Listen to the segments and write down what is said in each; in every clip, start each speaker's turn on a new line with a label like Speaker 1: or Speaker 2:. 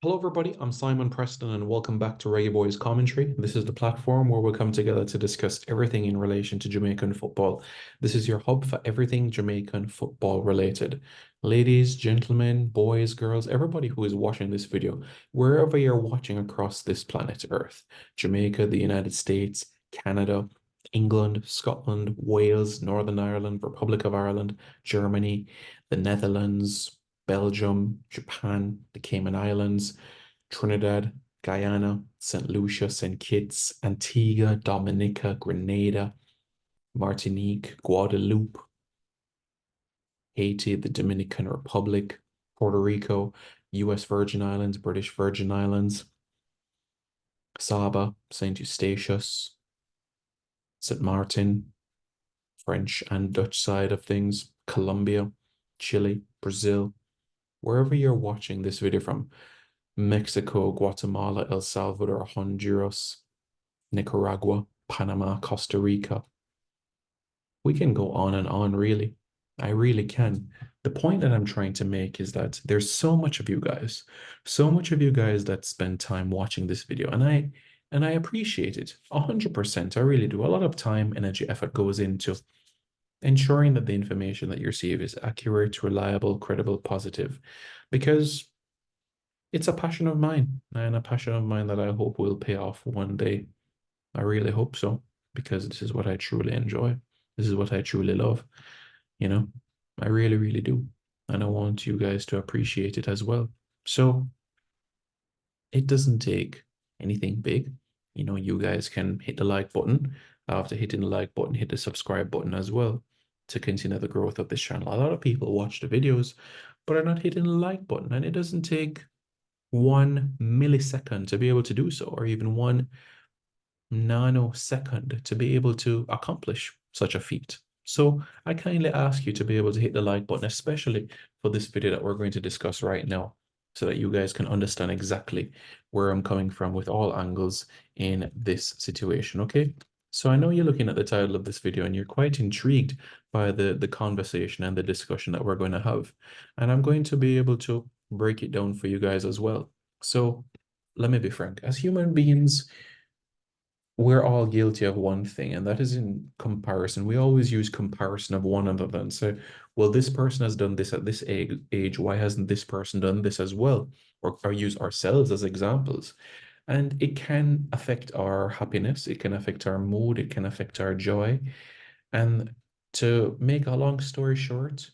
Speaker 1: Hello, everybody. I'm Simon Preston, and welcome back to Reggae Boyz Commentary. This is the platform where we'll come together to discuss everything in relation to Jamaican football. This is your hub for everything Jamaican football related. Ladies, gentlemen, boys, girls, everybody who is watching this video, wherever you're watching across this planet Earth, Jamaica, the United States, Canada, England, Scotland, Wales, Northern Ireland, Republic of Ireland, Germany, the Netherlands, Belgium, Japan, the Cayman Islands, Trinidad, Guyana, St. Lucia, St. Kitts, Antigua, Dominica, Grenada, Martinique, Guadeloupe, Haiti, the Dominican Republic, Puerto Rico, US Virgin Islands, British Virgin Islands, Saba, St. Eustatius, St. Martin, French and Dutch side of things, Colombia, Chile, Brazil, wherever you're watching this video from, Mexico, Guatemala, El Salvador, Honduras, Nicaragua, Panama, Costa Rica. We can go on and on, really. I really can. The point that I'm trying to make is that there's so much of you guys that spend time watching this video, and I appreciate it 100%. I really do. A lot of time, energy, effort goes into ensuring that the information that you receive is accurate, reliable, credible, positive, because it's a passion of mine and a passion of mine that I hope will pay off one day. I really hope so, because this is what I truly enjoy. This is what I truly love. You know, I really, really do. And I want you guys to appreciate it as well. So it doesn't take anything big. You guys can hit the like button. After hitting the like button, hit the subscribe button as well to continue the growth of this channel. A lot of people watch the videos, but are not hitting the like button. And it doesn't take 1 millisecond to be able to do so, or even 1 nanosecond to be able to accomplish such a feat. So I kindly ask you to be able to hit the like button, especially for this video that we're going to discuss right now, so that you guys can understand exactly where I'm coming from with all angles in this situation, okay? So I know you're looking at the title of this video and you're quite intrigued by the conversation and the discussion that we're going to have. And I'm going to be able to break it down for you guys as well. So let me be frank. As human beings, we're all guilty of one thing, and that is in comparison. We always use comparison of one another and say, well, this person has done this at this age. Why hasn't this person done this as well? Or use ourselves as examples. And it can affect our happiness. It can affect our mood. It can affect our joy. And to make a long story short,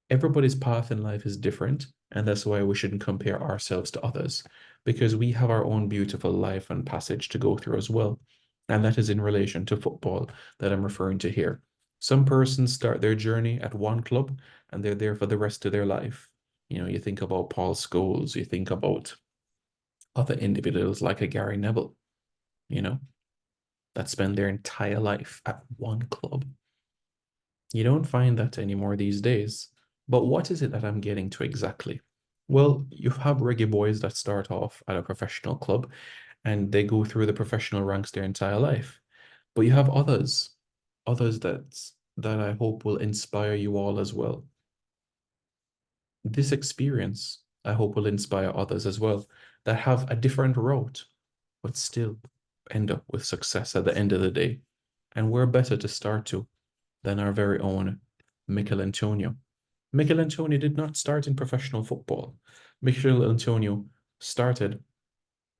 Speaker 1: everybody's path in life is different, and that's why we shouldn't compare ourselves to others, because we have our own beautiful life and passage to go through as well. And that is in relation to football that I'm referring to here. Some persons start their journey at one club and they're there for the rest of their life. You think about Paul Scholes, you think about other individuals like a Gary Neville, you know, that spend their entire life at one club. You don't find that anymore these days. But what is it that I'm getting to exactly? Well, you have reggae boys that start off at a professional club and they go through the professional ranks their entire life. But you have others that I hope will inspire you all as well. This experience, I hope, will inspire others as well that have a different route, but still end up with success at the end of the day. And we're better to start to than our very own Mikel Antonio. Mikel Antonio did not start in professional football. Mikel Antonio started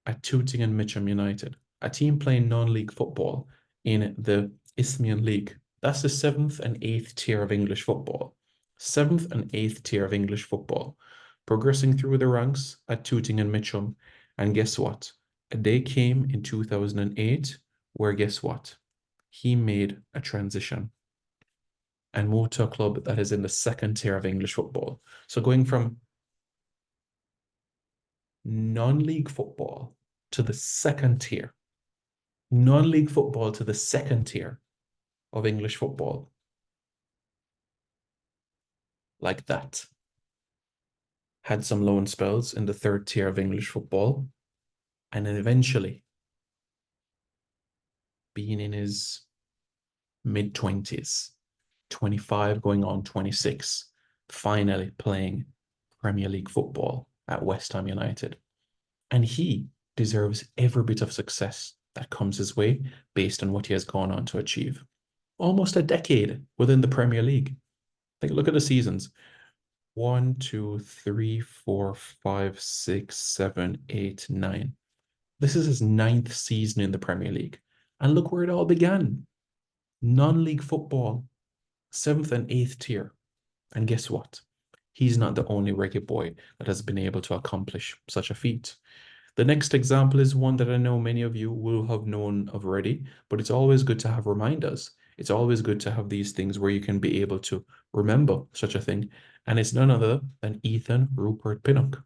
Speaker 1: at Tooting and Mitcham United, a team playing non-league football in the Isthmian League. That's the seventh and eighth tier of English football. Seventh and eighth tier of English football. Progressing through the ranks at Tooting and Mitcham. And guess what? A day came in 2008 where, guess what? He made a transition and moved to a club that is in the second tier of English football. So going from non-league football to the second tier, non-league football to the second tier of English football, like that. Had some loan spells in the third tier of English football, and then eventually, being in his mid-20s, 25 going on 26, finally playing Premier League football at West Ham United. And he deserves every bit of success that comes his way based on what he has gone on to achieve. Almost a decade within the Premier League. Take a look at the seasons. 1, 2, 3, 4, 5, 6, 7, 8, 9. This is his ninth season in the Premier League. And look where it all began. Non-league football, seventh and eighth tier. And guess what? He's not the only reggae boy that has been able to accomplish such a feat. The next example is one that I know many of you will have known of already, but it's always good to have reminders. It's always good to have these things where you can be able to remember such a thing. And it's none other than Ethan Rupert Pinnock.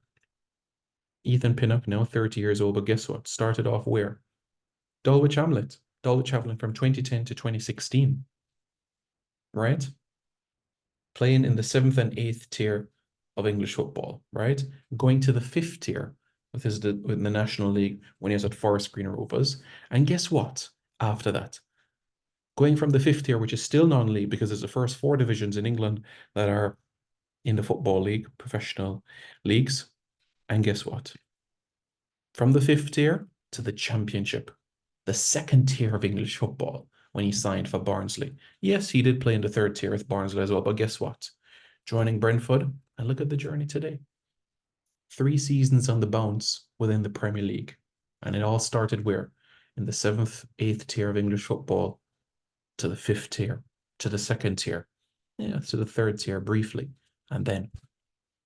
Speaker 1: Ethan Pinnock, now 30 years old, but guess what? Started off where? Dulwich Hamlet. Dulwich Hamlet from 2010 to 2016, right? Playing in the seventh and eighth tier of English football, right? Going to the fifth tier with the National League when he was at Forest Green Rovers. And guess what? After that, going from the fifth tier, which is still non-league because there's the first four divisions in England that are in the Football League, professional leagues. And guess what? From the fifth tier to the Championship, the second tier of English football when he signed for Barnsley. Yes, he did play in the third tier with Barnsley as well, but guess what? Joining Brentford, and look at the journey today. 3 seasons on the bounce within the Premier League. And it all started where? In the seventh, eighth tier of English football, to the fifth tier, to the second tier, to the third tier briefly, and then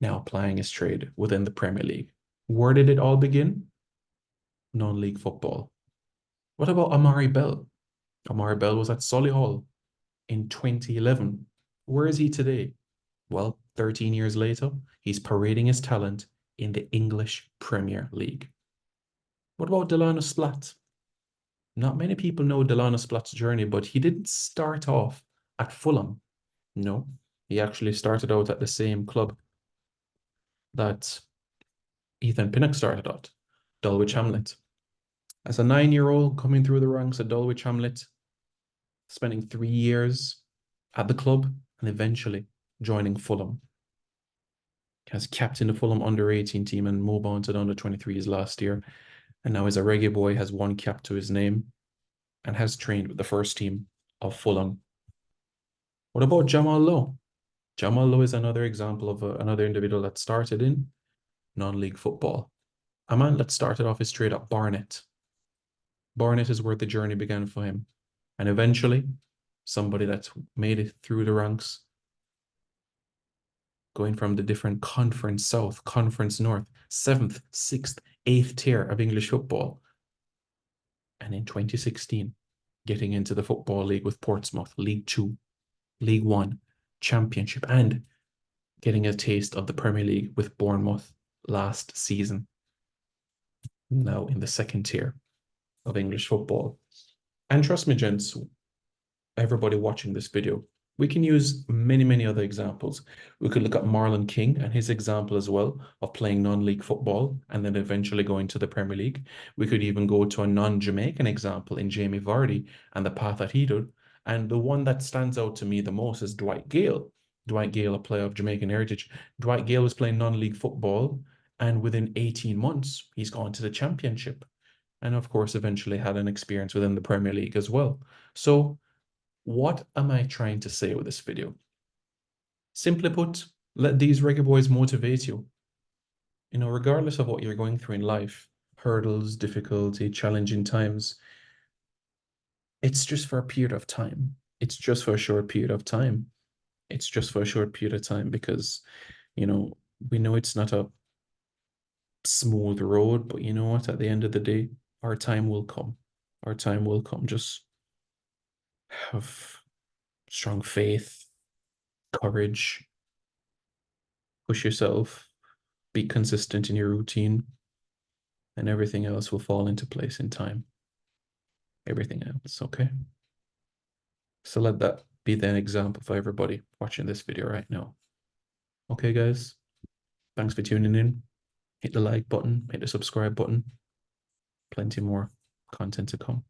Speaker 1: now applying his trade within the Premier League. Where did it all begin? Non-league football. What about Amari Bell? Amari Bell was at Solihull in 2011. Where is he today? Well, 13 years later, he's parading his talent in the English Premier League. What about Delano Splat? Not many people know Delano Splat's journey, but he didn't start off at Fulham. No, he actually started out at the same club that Ethan Pinnock started out, Dulwich Hamlet. As a 9-year-old coming through the ranks at Dulwich Hamlet, spending 3 years at the club and eventually joining Fulham. Has captained the Fulham under-18 team and moved on to the under-23s last year. And now is a reggae boy, has 1 cap to his name and has trained with the first team of Fulham. What about Jamal Lowe? Jamal Lowe is another example of another individual that started in non-league football. A man that started off his trade at Barnet. Barnet is where the journey began for him. And eventually, somebody that's made it through the ranks, going from the different Conference South, Conference North, 7th, 6th, 8th tier of English football. And in 2016, getting into the Football League with Portsmouth, League 2, League 1, Championship, and getting a taste of the Premier League with Bournemouth last season. Now in the 2nd tier of English football. And trust me, gents, everybody watching this video, we can use many other examples. We could look at Marlon King and his example as well of playing non-league football and then eventually going to the Premier League. We could even go to a non-Jamaican example in Jamie Vardy and the path that he did. And the one that stands out to me the most is Dwight Gale. Dwight Gale, a player of Jamaican heritage. Dwight Gale was playing non-league football, and within 18 months, he's gone to the Championship. And of course, eventually had an experience within the Premier League as well. So what am I trying to say with this video? Simply put, let these reggae boys motivate you. You know, regardless of what you're going through in life, hurdles, difficulty, challenging times, it's just for a period of time. It's just for a short period of time. It's just for a short period of time because, you know, we know it's not a smooth road, but you know what? At the end of the day, our time will come. Our time will come. Just have strong faith, courage, push yourself, be consistent in your routine, and everything else will fall into place in time. Everything else, okay? So let that be the example for everybody watching this video right now. Okay, guys? Thanks for tuning in. Hit the like button, hit the subscribe button. Plenty more content to come.